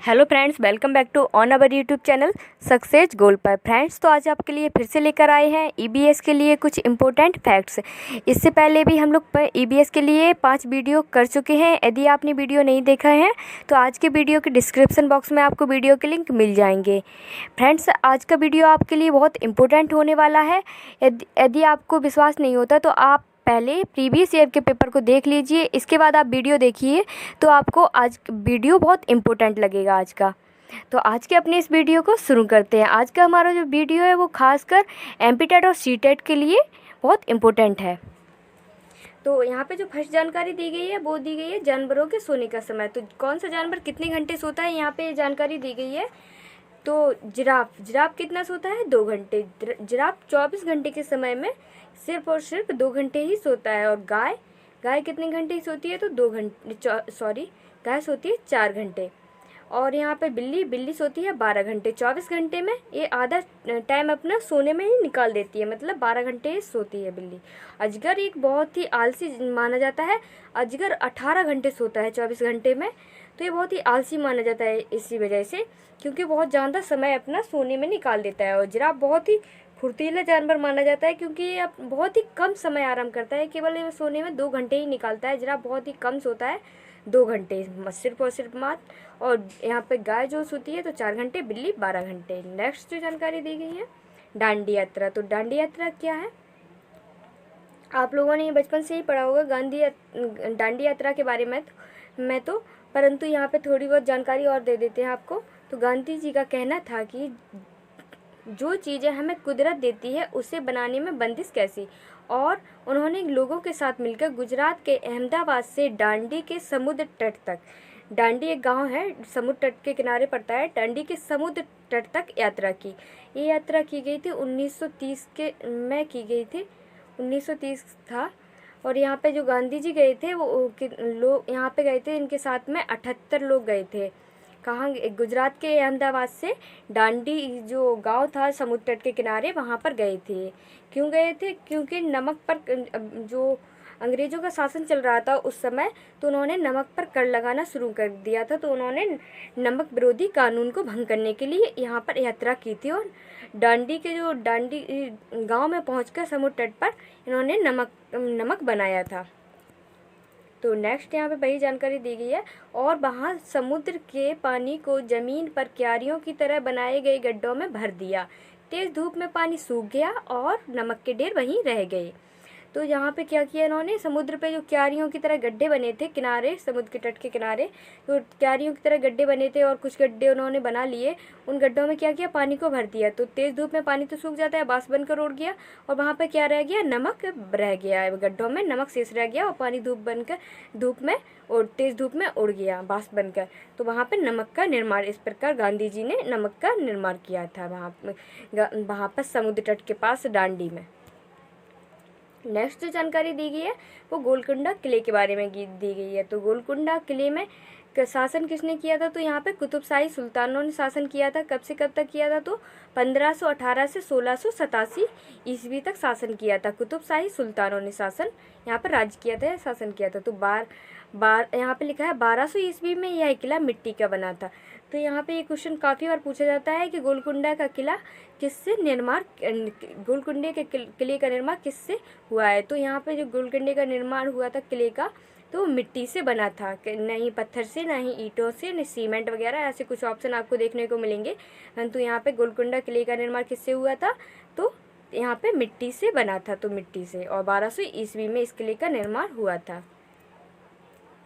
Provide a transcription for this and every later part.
Hello friends, welcome back to on our YouTube channel success goal पर। Friends, तो आज आपके लिए फिर से लेकर आए हैं ईबीएस के लिए कुछ इम्पोर्टेंट फैक्ट्स। इससे पहले भी हम लोग ईबीएस के लिए 5 वीडियो कर चुके हैं। यदि आपने वीडियो नहीं देखा है तो आज के वीडियो के डिस्क्रिप्शन बॉक्स में आपको वीडियो के लिंक मिल जाएंगे। फ्रेंड्स, आज का वीडियो आपके लिए बहुत इंपॉर्टेंट होने वाला है। यदि आपको विश्वास नहीं होता तो आप पहले प्रीवियस ईयर के पेपर को देख लीजिए, इसके बाद आप वीडियो देखिए तो आपको आज वीडियो बहुत इम्पोर्टेंट लगेगा आज का। तो आज के अपने इस वीडियो को शुरू करते हैं। आज का हमारा जो वीडियो है वो खासकर एमपीटेट और सीटेट के लिए बहुत इम्पोर्टेंट है। तो यहाँ पे जो फर्स्ट जानकारी दी गई है वो दी गई है जानवरों के सोने का समय। तो कौन सा जानवर कितने घंटे सोता है, यहाँ पे जानकारी दी गई है। तो जिराफ कितना सोता है? 2 घंटे। जिराफ 24 घंटे के समय में सिर्फ और सिर्फ 2 घंटे ही सोता है। और गाय कितने घंटे ही सोती है? तो 2 घंटे, गाय सोती है 4 घंटे। और यहाँ पे बिल्ली सोती है 12 घंटे। 24 घंटे में ये आधा टाइम अपना सोने में ही निकाल देती है, मतलब 12 घंटे सोती है बिल्ली। अजगर एक बहुत ही आलसी माना जाता है। अजगर 18 घंटे सोता है 24 घंटे में। तो ये बहुत ही आलसी माना जाता है इसी वजह से, क्योंकि बहुत ज़्यादा समय अपना सोने में निकाल देता है। और जिराफ बहुत ही फुर्तीला जानवर माना जाता है, क्योंकि ये बहुत ही कम समय आराम करता है। केवल ये सोने में 2 घंटे ही निकालता है। जिराफ बहुत ही कम सोता है, 2 घंटे सिर्फ और सिर्फ मात्र। और यहाँ पे गाय जो सोती है तो 4 घंटे, बिल्ली 12 घंटे। नेक्स्ट जो जानकारी दी गई है डांडी यात्रा। तो डांडी यात्रा क्या है? आप लोगों ने ये बचपन से ही पढ़ा होगा डांडी यात्रा के बारे में तो परंतु यहाँ पे थोड़ी बहुत जानकारी और दे देते हैं आपको। तो गांधी जी का कहना था कि जो चीज़ें हमें कुदरत देती है उसे बनाने में बंदिश कैसी। और उन्होंने लोगों के साथ मिलकर गुजरात के अहमदाबाद से दांडी के समुद्र तट तक, दांडी एक गांव है, समुद्र तट के किनारे पड़ता है, दांडी के समुद्र तट तक यात्रा की। ये यात्रा की गई थी 1930 में की गई थी, 1930 था। और यहाँ पे जो गांधी जी गए थे वो लोग यहाँ पे गए थे, इनके साथ में 78 लोग गए थे। कहाँ? गुजरात के अहमदाबाद से दांडी जो गांव था समुद्र तट के किनारे, वहाँ पर गए थे। क्यों गए थे? क्योंकि नमक पर जो अंग्रेज़ों का शासन चल रहा था उस समय, तो उन्होंने नमक पर कर लगाना शुरू कर दिया था। तो उन्होंने नमक विरोधी कानून को भंग करने के लिए यहाँ पर यात्रा की थी। और दांडी गांव में पहुंचकर समुद्र तट पर इन्होंने नमक बनाया था। तो नेक्स्ट यहाँ पे वही जानकारी दी गई है। और वहाँ समुद्र के पानी को ज़मीन पर क्यारियों की तरह बनाए गए गड्ढों में भर दिया। तेज़ धूप में पानी सूख गया और नमक के ढेर वहीं रह गए। तो यहाँ पे क्या किया इन्होंने, समुद्र पे जो क्यारियों की तरह गड्ढे बने थे किनारे, समुद्र के तट के किनारे, तो क्यारियों की तरह गड्ढे बने थे और कुछ गड्ढे उन्होंने बना लिए। उन गड्ढों में क्या किया, पानी को भर दिया। तो तेज़ धूप में पानी तो सूख जाता है, बाष्प बनकर उड़ गया। और वहाँ पे क्या रह गया, नमक रह गया। गड्ढों में नमक शेष रह गया और पानी धूप में और तेज़ धूप में उड़ गया बाष्प बनकर। तो वहाँ पे नमक का निर्माण, इस प्रकार गांधी जी ने नमक का निर्माण किया था वहाँ पर समुद्र तट के पास दांडी में। नेक्स्ट जो जानकारी दी गई है वो गोलकुंडा किले के बारे में दी गई है। तो गोलकुंडा किले में शासन किसने किया था? तो यहाँ पे कुतुबशाही सुल्तानों ने शासन किया था। कब से कब तक किया था? तो 1518 से 1687 ईस्वी तक शासन किया था। कुतुबशाही सुल्तानों ने शासन यहाँ पर राज्य किया था, शासन किया था। तो यहाँ पे लिखा है 1200 ईस्वी में यह किला मिट्टी का बना था। तो यहाँ पे ये क्वेश्चन काफ़ी बार पूछा जाता है कि गोलकुंडा का किला गोलकुंडे के किले का निर्माण किससे हुआ है। तो यहाँ पे जो गोलकुंडे का निर्माण हुआ था किले का, तो मिट्टी से बना था, नहीं पत्थर से, ना ही ईंटों से, न सीमेंट वगैरह, ऐसे कुछ ऑप्शन आपको देखने को मिलेंगे। तो यहाँ पे गोलकुंडा किले का निर्माण किससे हुआ था? तो यहाँ पे मिट्टी से बना था, तो मिट्टी से। और 1200 ईस्वी में इस किले का निर्माण हुआ था।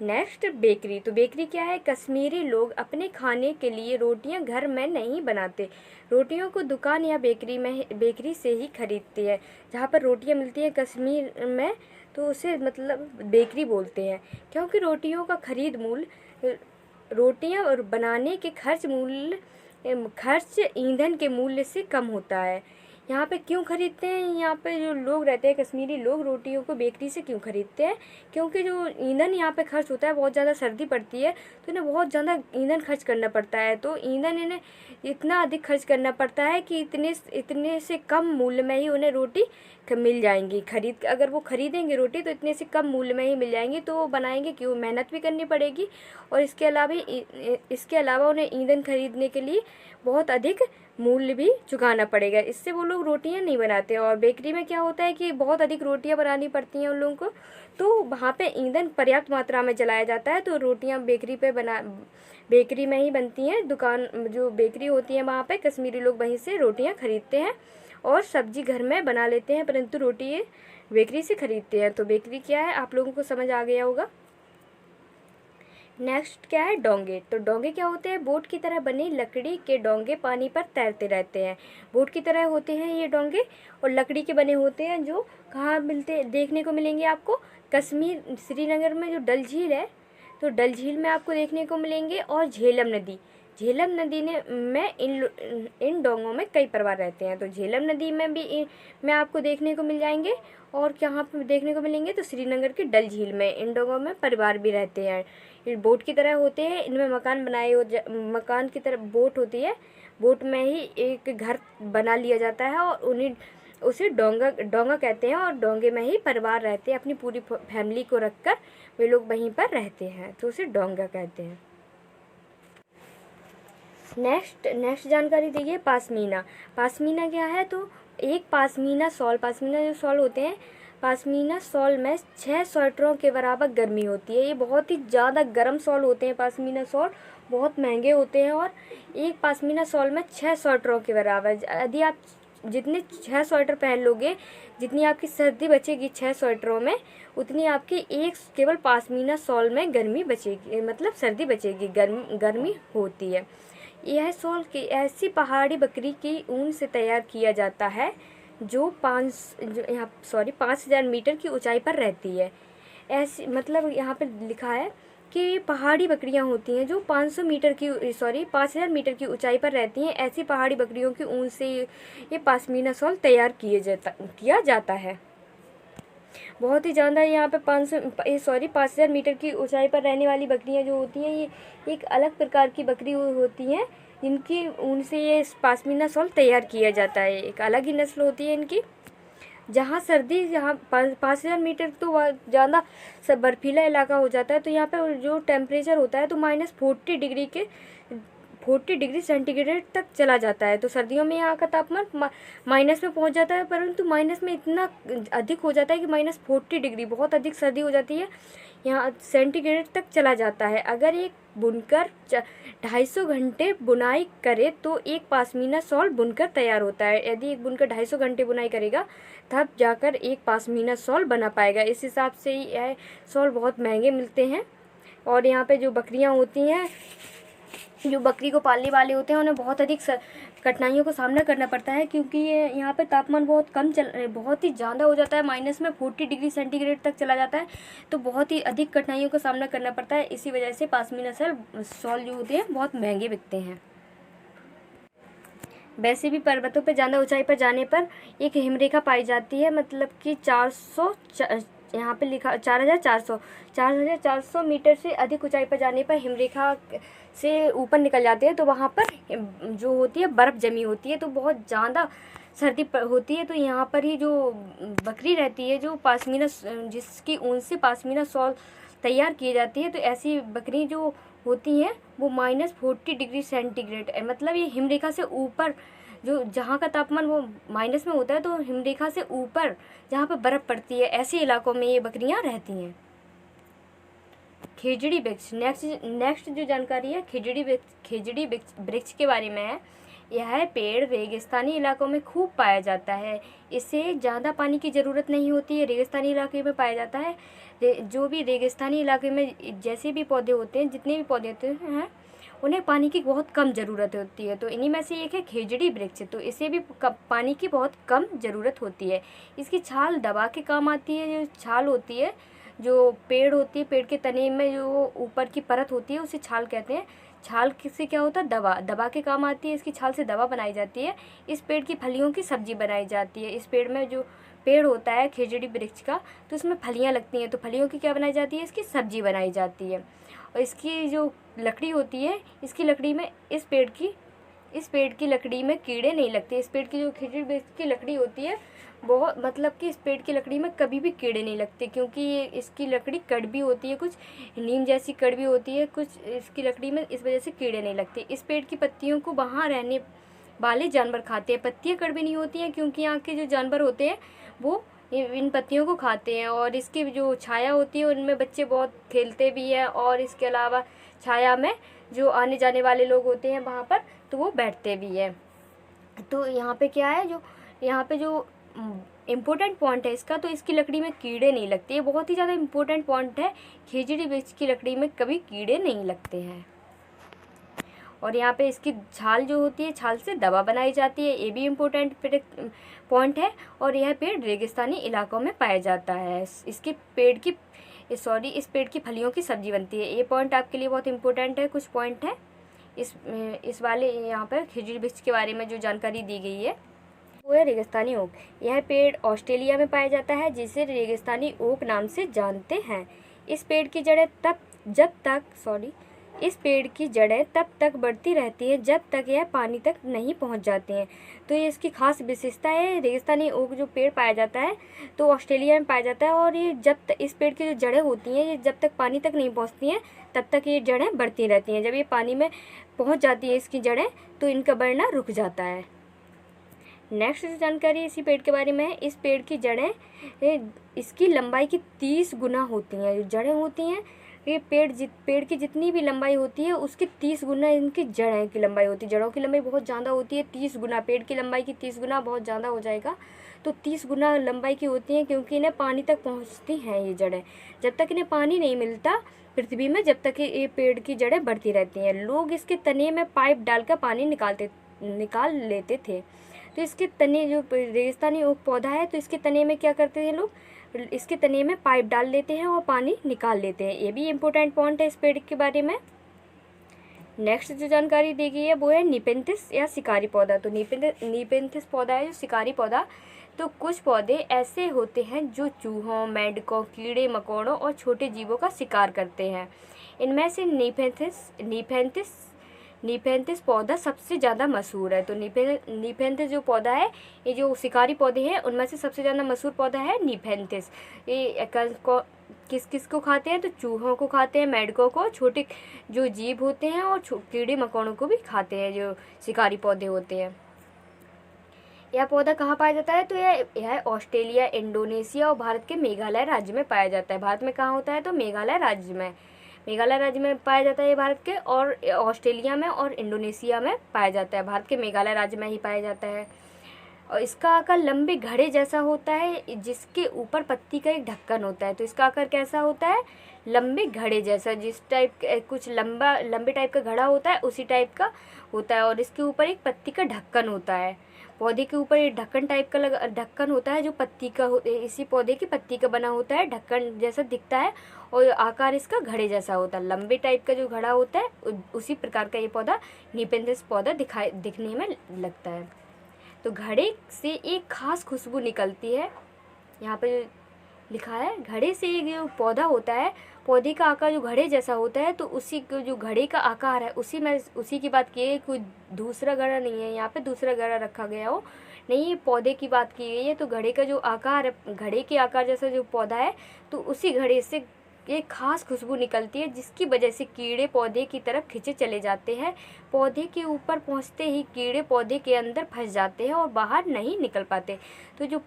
Next bakery. तो बेकरी क्या है? कश्मीरी लोग अपने खाने के लिए रोटियां घर में नहीं बनाते, रोटियों को दुकान या बेकरी से ही खरीदते हैं। जहाँ पर रोटियां मिलती हैं कश्मीर में तो उसे मतलब बेकरी बोलते हैं, क्योंकि रोटियों का खरीद मूल्य, रोटियां और बनाने के खर्च ईंधन के मूल्य से कम होता है। यहाँ पे क्यों खरीदते हैं, यहाँ पे जो लोग रहते हैं कश्मीरी लोग रोटियों को बेकरी से क्यों खरीदते हैं, क्योंकि जो ईंधन यहाँ पे खर्च होता है, बहुत ज़्यादा सर्दी पड़ती है तो इन्हें बहुत ज़्यादा ईंधन खर्च करना पड़ता है। तो ईंधन इन्हें इतना अधिक खर्च करना पड़ता है कि इतने से कम मूल्य में ही उन्हें रोटी मिल जाएंगी। अगर वो खरीदेंगे रोटी तो इतने से कम मूल्य में ही मिल जाएंगी, तो वो बनाएंगे क्यों, मेहनत भी करनी पड़ेगी और इसके अलावा उन्हें ईंधन खरीदने के लिए बहुत अधिक मूल्य भी चुकाना पड़ेगा। इससे वो लोग रोटियां नहीं बनाते। और बेकरी में क्या होता है कि बहुत अधिक रोटियां बनानी पड़ती हैं उन लोगों को, तो वहाँ पे ईंधन पर्याप्त मात्रा में जलाया जाता है, तो रोटियां बेकरी में ही बनती हैं। दुकान जो बेकरी होती है वहाँ पे कश्मीरी लोग वहीं से रोटियां खरीदते हैं और सब्जी घर में बना लेते हैं, परंतु रोटी ये बेकरी से खरीदते हैं। तो बेकरी क्या है आप लोगों को समझ आ गया होगा। नेक्स्ट क्या है, डोंगे। तो डोंगे क्या होते हैं, बोट की तरह बने लकड़ी के डोंगे पानी पर तैरते रहते हैं। बोट की तरह होते हैं ये डोंगे और लकड़ी के बने होते हैं, जो कहाँ देखने को मिलेंगे आपको, कश्मीर श्रीनगर में जो डल झील है, तो डल झील में आपको देखने को मिलेंगे। और झेलम नदी में इन डोंगों में कई परिवार रहते हैं, तो झेलम नदी में आपको देखने को मिल जाएंगे। और कहाँ पे देखने को मिलेंगे, तो श्रीनगर के डल झील में इन डोंगों में परिवार भी रहते हैं। ये बोट की तरह होते हैं, इनमें मकान की तरह बोट होती है, बोट में ही एक घर बना लिया जाता है और उसे डोंगा कहते हैं। और डोंगे में ही परिवार रहते हैं, अपनी पूरी फैमिली को रखकर वे लोग वहीं पर रहते हैं, तो उसे डोंगा कहते हैं। नेक्स्ट जानकारी देखिए, पासमीना क्या है, तो एक पासमीना जो शॉल होते हैं, पासमीना शॉल में 6 स्वेटरों के बराबर गर्मी होती है। ये बहुत ही ज़्यादा गर्म शॉल होते हैं, पासमीना शॉल बहुत महंगे होते हैं। और एक पासमीना शॉल में 6 स्वेटरों के बराबर, यदि आप जितने 6 स्वेटर पहन लोगे, जितनी आपकी सर्दी बचेगी 6 स्वेटरों में, उतनी आपकी केवल पासमीना शॉल में गर्मी बचेगी, मतलब सर्दी बचेगी, गर्मी होती है। यह शॉल ऐसी पहाड़ी बकरी की ऊन से तैयार किया जाता है जो 5000 मीटर की ऊंचाई पर रहती है। ऐसी मतलब यहाँ पे लिखा है कि पहाड़ी बकरियाँ होती हैं जो 5000 मीटर की ऊंचाई पर रहती हैं। ऐसी पहाड़ी बकरियों की ऊन से ये पाशमीना शॉल तैयार किया जाता है। बहुत ही ज़्यादा यहाँ पे 5000 मीटर की ऊंचाई पर रहने वाली बकरियाँ जो होती हैं, ये एक अलग प्रकार की बकरी होती हैं, जिनकी ऊन से ये पाशमीना शॉल तैयार किया जाता है। एक अलग ही नस्ल होती है इनकी। जहाँ 5000 मीटर तो ज़्यादा सब बर्फीला इलाका हो जाता है, तो यहाँ पे जो टेम्परेचर होता है तो -40 डिग्री सेंटीग्रेड तक चला जाता है। तो सर्दियों में यहाँ का तापमान माइनस में पहुँच जाता है, परंतु माइनस में इतना अधिक हो जाता है कि -40 डिग्री, बहुत अधिक सर्दी हो जाती है, यहाँ सेंटीग्रेड तक चला जाता है। अगर एक बुनकर 250 घंटे बुनाई करे तो एक पाशमीना शॉल बुनकर तैयार होता है। यदि एक बुनकर 250 घंटे बुनाई करेगा तब जाकर एक पाशमीना शॉल बना पाएगा। इस हिसाब से यह शॉल बहुत महंगे मिलते हैं। और यहाँ पे जो बकरियाँ होती हैं, जो बकरी को पालने वाले होते हैं, उन्हें बहुत अधिक कठिनाइयों का सामना करना पड़ता है, क्योंकि ये यहाँ पे तापमान बहुत ही ज़्यादा हो जाता है, -40 डिग्री सेंटीग्रेड तक चला जाता है, तो बहुत ही अधिक कठिनाइयों का सामना करना पड़ता है। इसी वजह से पाशमीना शॉल जो होते हैं बहुत महंगे बिकते हैं। वैसे भी पर्वतों पर ज़्यादा ऊंचाई पर जाने पर एक हिमरेखा पाई जाती है, मतलब कि 400 यहाँ पे लिखा 4400 मीटर से अधिक ऊंचाई पर जाने पर हिमरेखा से ऊपर निकल जाते हैं, तो वहाँ पर जो होती है बर्फ़ जमी होती है, तो बहुत ज़्यादा सर्दी होती है। तो यहाँ पर ही जो बकरी रहती है, जो पाशमीना जिसकी ऊन से पाशमीना शॉल तैयार की जाती है, तो ऐसी बकरी जो होती हैं वो -40 डिग्री सेंटीग्रेड, मतलब ये हिमरेखा से ऊपर, जो जहाँ का तापमान वो माइनस में होता है, तो हिमरेखा से ऊपर जहाँ पर बर्फ़ पड़ती है, ऐसे इलाकों में ये बकरियाँ रहती हैं। खेजड़ी वृक्ष, नेक्स्ट जो जानकारी है खेजड़ी वृक्ष के बारे में है। यह पेड़ रेगिस्तानी इलाकों में खूब पाया जाता है। इसे ज़्यादा पानी की ज़रूरत नहीं होती है, रेगिस्तानी इलाके में पाया जाता है। जो भी रेगिस्तानी इलाके में जैसे भी पौधे होते हैं, जितने भी पौधे होते हैं, उन्हें पानी की बहुत कम ज़रूरत होती है। तो इन्हीं में से एक है खेजड़ी वृक्ष, तो इसे भी पानी की बहुत कम ज़रूरत होती है। इसकी छाल दबा के काम आती है। जो छाल होती है, जो पेड़ होती है, पेड़ के तने में जो ऊपर की परत होती है, उसे छाल कहते हैं। छाल से क्या होता है, दवा के काम आती है। इसकी छाल से दवा बनाई जाती है। इस पेड़ की फलियों की सब्जी बनाई जाती है। इस पेड़ में जो पेड़ होता है खेजड़ी वृक्ष का, तो उसमें फलियाँ लगती हैं, तो फलियों की क्या बनाई जाती है, इसकी सब्जी बनाई जाती है। और इसकी जो लकड़ी होती है, इसकी लकड़ी में इस पेड़ की लकड़ी में कीड़े नहीं लगते। इस पेड़ की जो खेजड़ी वृक्ष की लकड़ी होती है बहुत, मतलब कि इस पेड़ की लकड़ी में कभी भी कीड़े नहीं लगते, क्योंकि ये इसकी लकड़ी कड़वी होती है, कुछ नीम जैसी कड़वी होती है कुछ इसकी लकड़ी में, इस वजह से कीड़े नहीं लगते। इस पेड़ की पत्तियों को वहाँ रहने वाले जानवर खाते हैं। पत्तियाँ कड़वी नहीं होती हैं क्योंकि यहाँ के जो जानवर होते हैं वो इन पत्तियों को खाते हैं। और इसकी जो छाया होती है उनमें बच्चे बहुत खेलते भी हैं, और इसके अलावा छाया में जो आने जाने वाले लोग होते हैं वहाँ पर, तो वो बैठते भी हैं। तो यहाँ पे क्या है, जो यहाँ पे जो इम्पोर्टेंट पॉइंट है इसका, तो इसकी लकड़ी में कीड़े नहीं लगते। ये बहुत ही ज़्यादा इम्पोर्टेंट पॉइंट है, खेजड़ी वृक्ष की लकड़ी में कभी कीड़े नहीं लगते हैं। और यहाँ पे इसकी छाल जो होती है, छाल से दवा बनाई जाती है, ये भी इम्पोर्टेंट पॉइंट है। और यह पेड़ रेगिस्तानी इलाकों में पाया जाता है। इस पेड़ की फलियों की सब्जी बनती है। ये पॉइंट आपके लिए बहुत इम्पोर्टेंट है। कुछ पॉइंट है इस वाले यहाँ पर खेजड़ी वृक्ष के बारे में जो जानकारी दी गई है वो है रेगिस्तानी ओक। यह पेड़ ऑस्ट्रेलिया में पाया जाता है, जिसे रेगिस्तानी ओक नाम से जानते हैं। इस पेड़ की जड़ें तब तक बढ़ती रहती हैं जब तक यह पानी तक नहीं पहुंच जाती हैं। तो ये इसकी खास विशेषता है। रेगिस्तानी ओक जो पेड़ पाया जाता है तो ऑस्ट्रेलिया में पाया जाता है, और ये इस पेड़ की जो जड़ें होती हैं, ये जब तक पानी तक नहीं पहुंचती हैं तब तक ये जड़ें बढ़ती रहती हैं। जब ये पानी में पहुंच जाती है इसकी जड़ें, तो इनका बढ़ना रुक जाता है। नेक्स्ट जो जानकारी इसी पेड़ के बारे में है, इस पेड़ की जड़ें इसकी लंबाई की 30 गुना होती हैं। जो जड़ें होती हैं, ये पेड़ की जितनी भी लंबाई होती है उसके 30 गुना इनकी जड़ों की लंबाई होती है। जड़ों की लंबाई बहुत ज़्यादा होती है, 30 गुना। पेड़ की लंबाई की 30 गुना बहुत ज़्यादा हो जाएगा, तो 30 गुना लंबाई की होती हैं, क्योंकि इन्हें पानी तक पहुँचती हैं ये जड़ें। जब तक इन्हें पानी नहीं मिलता पृथ्वी में, जब तक ये पेड़ की जड़ें बढ़ती रहती हैं। लोग इसके तने में पाइप डालकर पानी निकाल लेते थे। तो इसके तने, जो रेगिस्तानी ओक पौधा है, तो इसके तने में क्या करते हैं लोग, इसके तने में पाइप डाल लेते हैं और पानी निकाल लेते हैं। ये भी इम्पोर्टेंट पॉइंट है इस पेड़ के बारे में। नेक्स्ट जो जानकारी दी गई है वो है निपेंथिस या शिकारी पौधा। तो निपेंथिस पौधा है जो शिकारी पौधा। तो कुछ पौधे ऐसे होते हैं जो चूहों, मेंढकों, कीड़े मकोड़ों और छोटे जीवों का शिकार करते हैं। इनमें से निपेंथिस पौधा सबसे ज़्यादा मशहूर है। तो निपेंथिस जो पौधा है, ये जो शिकारी पौधे हैं उनमें से सबसे ज़्यादा मशहूर पौधा है निपेंथिस। ये किस को खाते हैं, तो चूहों को खाते हैं, मेंढकों को, छोटे जो जीव होते हैं, और कीड़े मकोड़ों को भी खाते हैं जो शिकारी पौधे होते हैं। यह पौधा कहाँ पाया जाता है, तो यह ऑस्ट्रेलिया, इंडोनेशिया और भारत के मेघालय राज्य में पाया जाता है। भारत में कहाँ होता है, तो मेघालय राज्य में पाया जाता है ये भारत के, और ऑस्ट्रेलिया में और इंडोनेशिया में पाया जाता है। भारत के मेघालय राज्य में ही पाया जाता है। और इसका आकार लंबे घड़े जैसा होता है, जिसके ऊपर पत्ती का एक ढक्कन होता है। तो इसका आकार कैसा होता है, लंबे घड़े जैसा, जिस टाइप कुछ लंबे टाइप का घड़ा होता है उसी टाइप का होता है, और इसके ऊपर एक पत्ती का ढक्कन होता है। पौधे के ऊपर एक ढक्कन टाइप का ढक्कन होता है जो पत्ती का इसी पौधे की पत्ती का बना होता है, ढक्कन जैसा दिखता है, और आकार इसका घड़े जैसा होता है। लंबे टाइप का जो घड़ा होता है उसी प्रकार का ये पौधा निपेंथिस पौधा दिखने में लगता है। तो घड़े से एक खास खुशबू निकलती है। यहाँ पे लिखा है, घड़े से एक जो पौधा होता है, पौधे का आकार जो घड़े जैसा होता है, तो उसी जो घड़े का आकार है उसी की बात की है। कोई दूसरा घड़ा नहीं है, यहाँ पे दूसरा घड़ा रखा गया हो नहीं, ये पौधे की बात की गई है। तो घड़े का जो आकार है, घड़े के आकार जैसा जो पौधा है, तो उसी घड़े से एक खास खुशबू निकलती है, जिसकी वजह से कीड़े पौधे की तरफ खींचे चले जाते हैं। पौधे के ऊपर पहुंचते ही कीड़े पौधे के अंदर फंस जाते हैं और बाहर नहीं निकल पाते। तो जो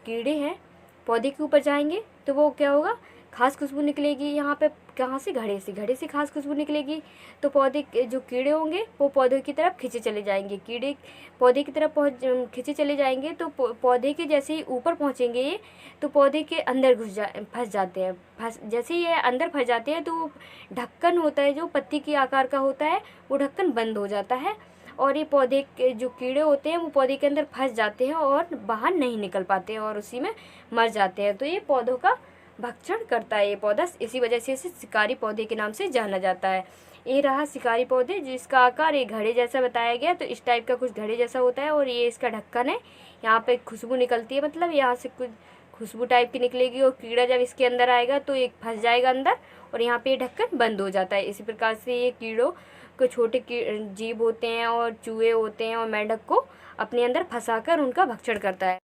कीड़े हैं पौधे के ऊपर जाएंगे तो वो क्या होगा, खास खुशबू निकलेगी। यहाँ पे कहाँ से, घड़े से खास खुशबू निकलेगी। तो पौधे जो कीड़े होंगे वो पौधे की तरफ खींचे चले जाएंगे। कीड़े पौधे की तरफ खींचे चले जाएंगे, तो पौधे के जैसे ही ऊपर पहुँचेंगे ये, तो पौधे के अंदर फंस जाते हैं। जैसे ही ये अंदर फंस जाते हैं, तो ढक्कन होता है जो पत्ती के आकार का होता है, वो ढक्कन बंद हो जाता है, और ये पौधे के जो कीड़े होते हैं वो पौधे के अंदर फंस जाते हैं और बाहर नहीं निकल पाते हैं और उसी में मर जाते हैं। तो ये पौधों का भक्षण करता है ये पौधा, इसी वजह से इसे शिकारी पौधे के नाम से जाना जाता है। ये रहा शिकारी पौधे, जिसका आकार एक घड़े जैसा बताया गया। तो इस टाइप का कुछ घड़े जैसा होता है और ये इसका ढक्कन है। यहाँ पे खुशबू निकलती है, मतलब यहाँ से कुछ खुशबू टाइप की निकलेगी और कीड़ा जब इसके अंदर आएगा तो एक फंस जाएगा अंदर और यहाँ पे ये ढक्कन बंद हो जाता है। इसी प्रकार से ये कीड़ों को छोटे जीव होते हैं और चूहे होते हैं और मेंढक को अपने अंदर फंसाकर उनका भक्षण करता है।